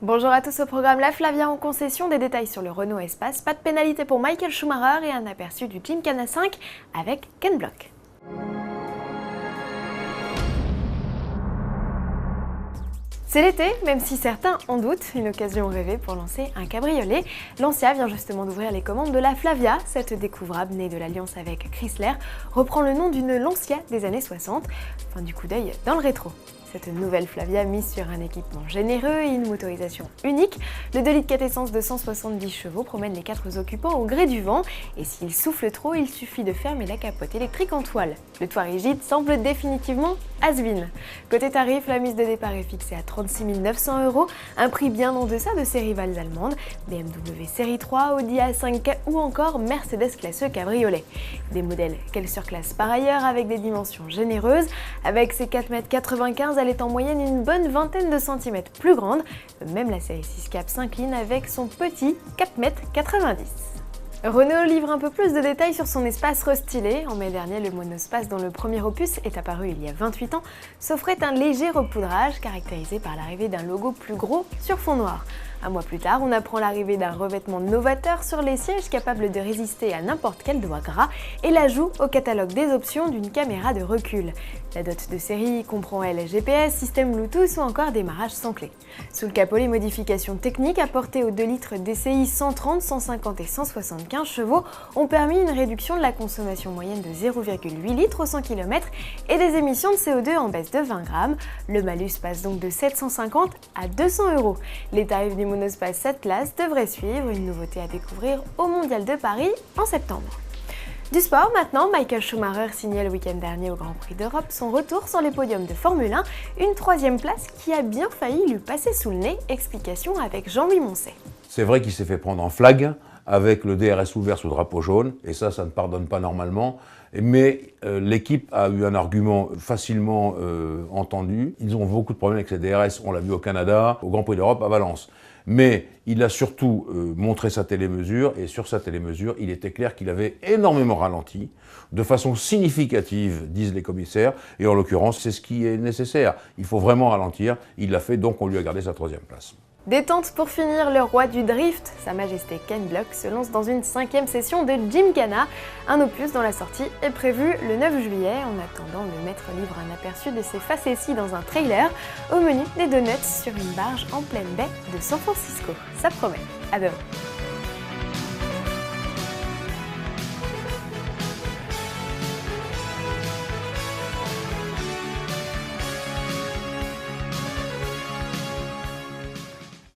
Bonjour à tous, au programme la Flavia en concession, des détails sur le Renault Espace, pas de pénalité pour Michael Schumacher et un aperçu du Gymkhana 5 avec Ken Block. C'est l'été, même si certains en doutent, une occasion rêvée pour lancer un cabriolet. Lancia vient justement d'ouvrir les commandes de la Flavia. Cette découvrable née de l'alliance avec Chrysler reprend le nom d'une Lancia des années 60. Fin du coup d'œil dans le rétro. Cette nouvelle Flavia mise sur un équipement généreux et une motorisation unique. Le 2 litres 4 essence de 170 chevaux promène les 4 occupants au gré du vent. Et s'il souffle trop, il suffit de fermer la capote électrique en toile. Le toit rigide semble définitivement has-been. Côté tarif, la mise de départ est fixée à 36 900 €, un prix bien en deçà de ses rivales allemandes, BMW Série 3, Audi A5 ou encore Mercedes classeux cabriolet. Des modèles qu'elle surclasse par ailleurs avec des dimensions généreuses. Avec ses 4,95 m, elle est en moyenne une bonne vingtaine de centimètres plus grande. Même la série 6 Cap s'incline avec son petit 4,90 m. Renault livre un peu plus de détails sur son espace restylé. En mai dernier, le monospace, dont le premier opus est apparu il y a 28 ans, s'offrait un léger repoudrage caractérisé par l'arrivée d'un logo plus gros sur fond noir. Un mois plus tard, on apprend l'arrivée d'un revêtement novateur sur les sièges capable de résister à n'importe quel doigt gras et l'ajout au catalogue des options d'une caméra de recul. La dot de série comprend GPS, système Bluetooth ou encore démarrage sans clé. Sous le capot, les modifications techniques apportées aux 2 litres DCI 130, 150 et 175 chevaux ont permis une réduction de la consommation moyenne de 0,8 litres au 100 km et des émissions de CO2 en baisse de 20 grammes. Le malus passe donc de 750 à 200 €. Les tarifs du monospace 7 places devraient suivre, une nouveauté à découvrir au Mondial de Paris en septembre. Du sport maintenant, Michael Schumacher signait le week-end dernier au Grand Prix d'Europe son retour sur les podiums de Formule 1, une 3e place qui a bien failli lui passer sous le nez. Explication avec Jean-Louis Moncey. C'est vrai qu'il s'est fait prendre en flag avec le DRS ouvert sous drapeau jaune, et ça ne pardonne pas normalement. Mais l'équipe a eu un argument facilement entendu. Ils ont beaucoup de problèmes avec ces DRS, on l'a vu au Canada, au Grand Prix d'Europe à Valence. Mais il a surtout montré sa télémesure, et sur sa télémesure, il était clair qu'il avait énormément ralenti, de façon significative, disent les commissaires, et en l'occurrence, c'est ce qui est nécessaire. Il faut vraiment ralentir, il l'a fait, donc on lui a gardé sa 3e place. Détente pour finir, le roi du drift, Sa Majesté Ken Block, se lance dans une 5e session de Gymkhana. Un opus dont la sortie est prévue le 9 juillet. En attendant, le maître livre un aperçu de ses facéties dans un trailer. Au menu, des donuts sur une barge en pleine baie de San Francisco. Ça promet. À demain.